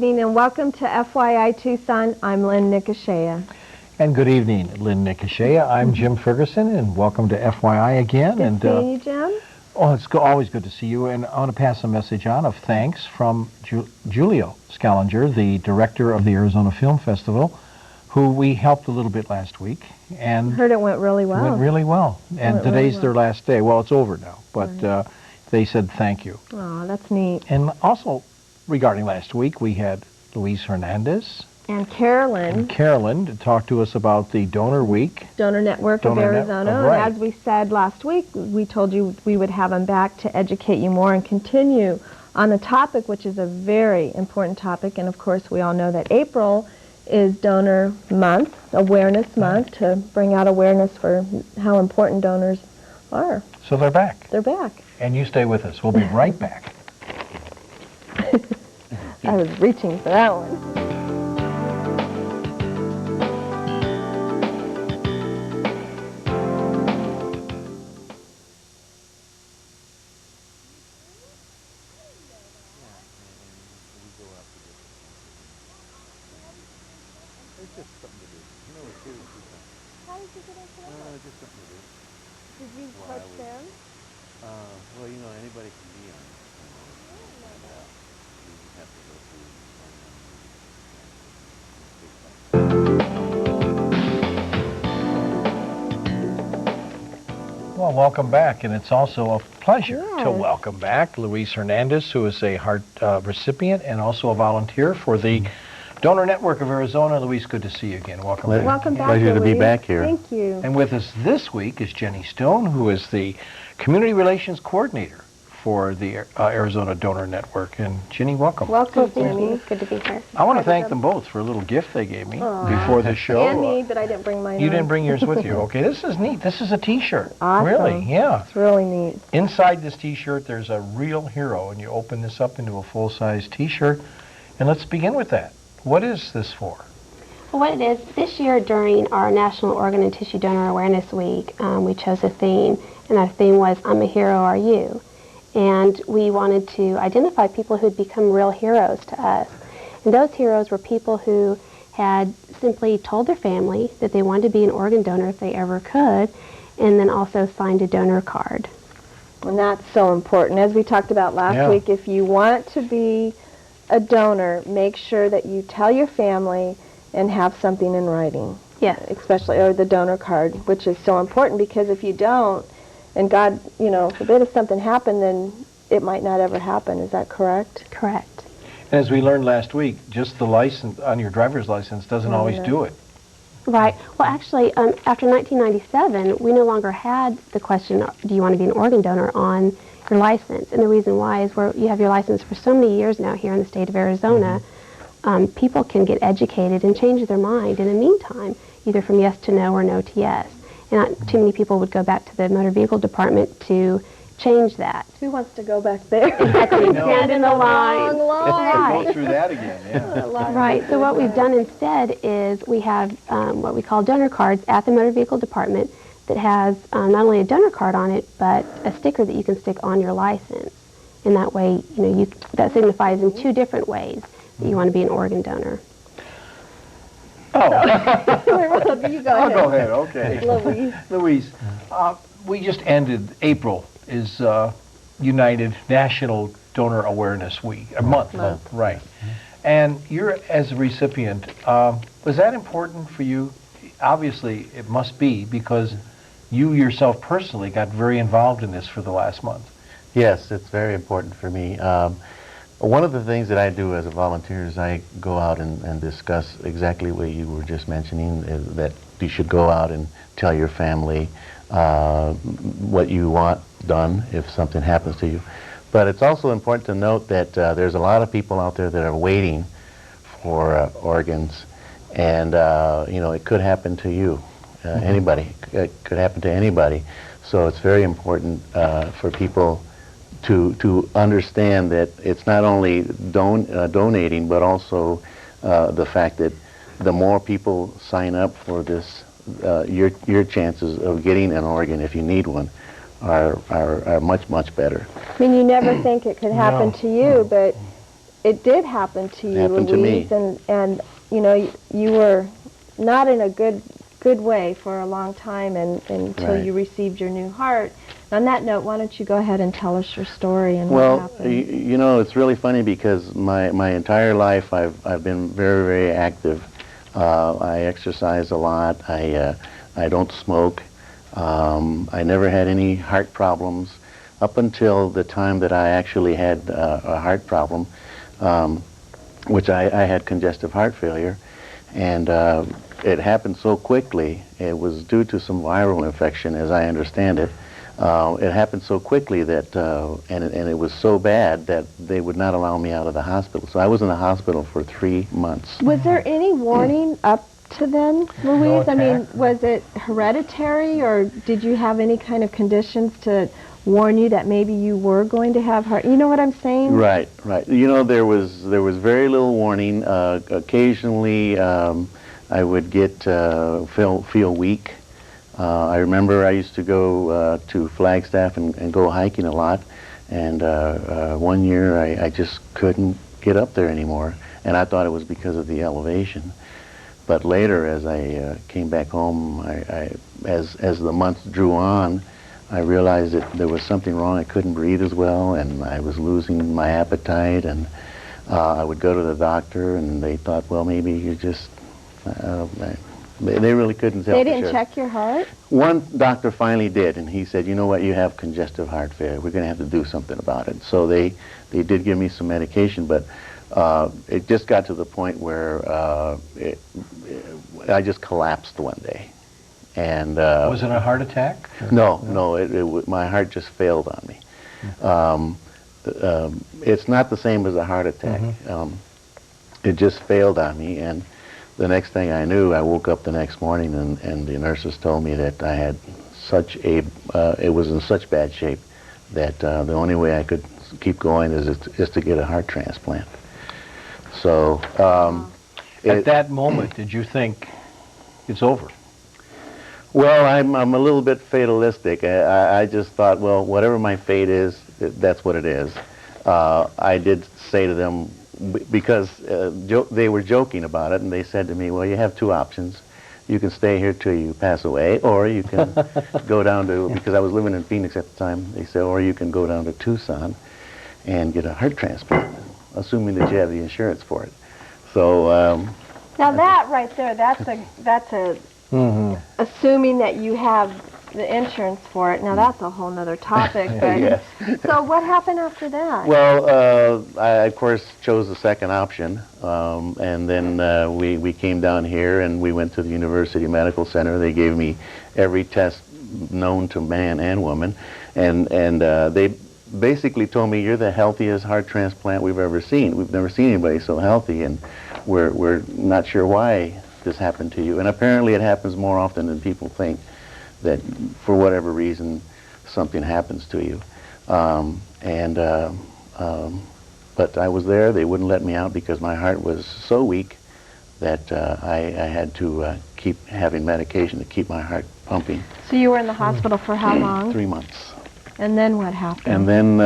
evening and welcome to FYI Tucson. I'm Lynn Nicosia. And good evening, Lynn Nicosia. I'm Jim Ferguson, and welcome to FYI again. Good seeing you, Jim. Oh, it's always good to see you, and I want to pass a message on of thanks from Julio Scalinger, the director of the Arizona Film Festival, who we helped a little bit last week. And I heard it went really well. It went really well. And today's their last day. Well, it's over now, but they said thank you. Oh, that's neat. And also, regarding last week, we had Luis Hernandez and Carolyn to talk to us about the Donor Week. Donor Network of Arizona. Right. And as we said last week, we told you we would have them back to educate you more and continue on the topic, which is a very important topic. And of course, we all know that April is Donor Month, Awareness Month, to bring out awareness for how important donors are. So they're back. They're back. And you stay with us. We'll be right back. I was reaching for that one. Just something to do. Did you touch them? Well, you know, anybody can be on it. You just have to go through. Well, welcome back, and it's also a pleasure to Yes. welcome back Luis Hernandez, who is a heart recipient and also a volunteer for the Donor Network of Arizona. Luis, good to see you again. Welcome back. Welcome back, Pleasure to be Louise. back here. Thank you. And with us this week is Jenny Stone, who is the Community Relations Coordinator for the Arizona Donor Network. And Jenny, welcome. Welcome, Thank Jenny. you. It's good to be here. I want to thank them both for a little gift they gave me before the show. And me, but I didn't bring mine. You on. didn't bring yours with you. Okay, this is neat. This is a T-shirt. Awesome. Really, yeah. It's really neat. Inside this T-shirt, there's a real hero, and you open this up into a full-size T-shirt. And let's begin with that. What is this for? Well, what it is, this year during our National Organ and Tissue Donor Awareness Week, we chose a theme, and our theme was, I'm a Hero, Are You? And we wanted to identify people who had become real heroes to us. And those heroes were people who had simply told their family that they wanted to be an organ donor if they ever could, and then also signed a donor card. And that's so important. As we talked about last week, if you want to be a donor, make sure that you tell your family and have something in writing. Yes. Especially, or the donor card, which is so important, because if you don't, and God, you know, forbid if something happened, then it might not ever happen. Is that correct? Correct. And as we learned last week, just the license on your driver's license doesn't always do it. Right. Well, actually, after 1997, we no longer had the question, do you want to be an organ donor, on your license. And the reason why is where you have your license for so many years now here in the state of Arizona, people can get educated and change their mind in the meantime, either from yes to no or no to yes. And not too many people would go back to the motor vehicle department to change that. Who wants to go back there? Exactly. Stand in the line. Go through that again, yeah. Right. So what we've done instead is we have what we call donor cards at the motor vehicle department that has not only a donor card on it, but a sticker that you can stick on your license. And that way, you know, that signifies in two different ways that you want to be an organ donor. Oh. You go I'll ahead. go ahead, okay. Louise. Louise, we just ended, April is United National Donor Awareness Week, a month, right. And you're, as a recipient, was that important for you? Obviously, it must be, because you yourself personally got very involved in this for the last month. Yes, it's very important for me. One of the things that I do as a volunteer is I go out and discuss exactly what you were just mentioning, that you should go out and tell your family what you want done if something happens to you. But it's also important to note that there's a lot of people out there that are waiting for organs, and you know, it could happen to you, anybody. It could happen to anybody. So it's very important for people to understand that it's not only donating, but also the fact that the more people sign up for this, your chances of getting an organ, if you need one, are much, much better. I mean, you never think it could happen to you, but it did happen to you, Happened to me. Louise, and you know, you were not in a good way for a long time until Right. you received your new heart. On that note, why don't you go ahead and tell us your story and what Well, happened? you know, it's really funny because my entire life I've been very, very active. I exercise a lot. I don't smoke. I never had any heart problems up until the time that I actually had a heart problem, which I had congestive heart failure, and it happened so quickly. It was due to some viral infection, as I understand it. It happened so quickly that, and it was so bad that they would not allow me out of the hospital. So I was in the hospital for 3 months. Was there any warning up to then, Louise? I mean, attack? was it hereditary, or did you have any kind of conditions to warn you that maybe you were going to have heart? You know what I'm saying? Right, right. You know, there was very little warning. Occasionally, I would get feel weak. I remember I used to go to Flagstaff and go hiking a lot, and one year I just couldn't get up there anymore, and I thought it was because of the elevation. But later, as I came back home, as the months drew on, I realized that there was something wrong. I couldn't breathe as well, and I was losing my appetite, and I would go to the doctor, and they thought, well, maybe you just, they really couldn't tell. They for didn't sure. check your heart? One doctor finally did, and he said, you know what, you have congestive heart failure. We're going to have to do something about it. So they did give me some medication, but it just got to the point where I just collapsed one day. And Was it a heart attack? no, my heart just failed on me. It's not the same as a heart attack. It just failed on me, and the next thing I knew, I woke up the next morning, and the nurses told me that I had it was in such bad shape that the only way I could keep going is to get a heart transplant. So At that moment, did you think it's over? well, I'm a little bit fatalistic. I just thought, well, whatever my fate is, that's what it is. I did say to them, because they were joking about it, and they said to me, well, you have two options. You can stay here till you pass away, or you can go down to, because I was living in Phoenix at the time, they said, or you can go down to Tucson and get a heart transplant, assuming that you have the insurance for it. So Now that right there, that's a assuming that you have the insurance for it. Now that's a whole nother topic. But Yes. So what happened after that? well, I of course chose the second option, and then we came down here and we went to the University Medical Center. They gave me every test known to man and woman, and they basically told me, you're the healthiest heart transplant we've ever seen. We've never seen anybody so healthy, and we're not sure why this happened to you. And apparently it happens more often than people think, that for whatever reason something happens to you. But I was there. They wouldn't let me out because my heart was so weak that I had to keep having medication to keep my heart pumping. So you were in the hospital for how long? 3 months. And then what happened? And then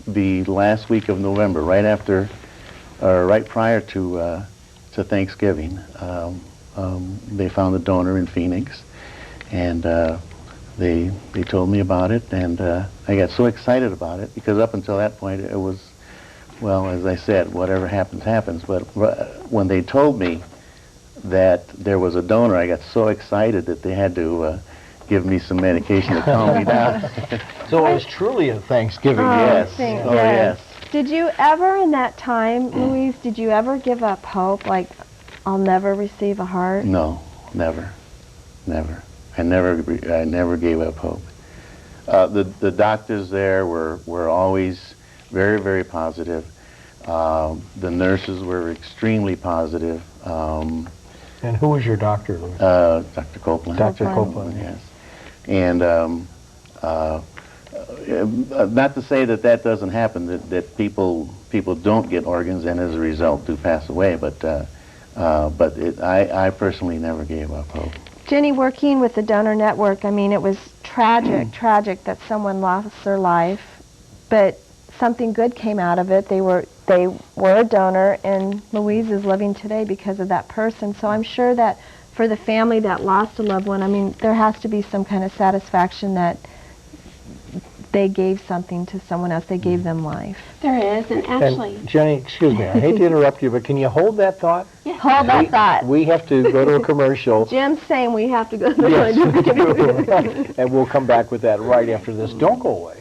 the last week of November, right prior to Thanksgiving, they found a donor in Phoenix, and they told me about it, and I got so excited about it because up until that point it was, well, as I said, whatever happens, happens. But when they told me that there was a donor, I got so excited that they had to give me some medication to calm me down. So it was truly a Thanksgiving. Yes. Thank- Oh, yes. Did you ever in that time, Louise, did you ever give up hope, like, I'll never receive a heart? No, never. I never gave up hope. The doctors there were always very, very positive. The nurses were extremely positive. And who was your doctor, Louis? Dr. Copeland. Dr. Copeland. Copeland. Yes. And not to say that doesn't happen, that people don't get organs and as a result do pass away, but I personally never gave up hope. Jenny, working with the Donor Network, I mean, it was tragic that someone lost their life, but something good came out of it. They were a donor, and Louise is living today because of that person. So I'm sure that for the family that lost a loved one, I mean, there has to be some kind of satisfaction that they gave something to someone else. They gave them life. There is, and actually... And Jenny, excuse me, I hate to interrupt you, but can you hold that thought? Yes. Hold that thought. We have to go to a commercial. Jim's saying we have to go to the Yes, we do. And we'll come back with that right after this. Don't go away.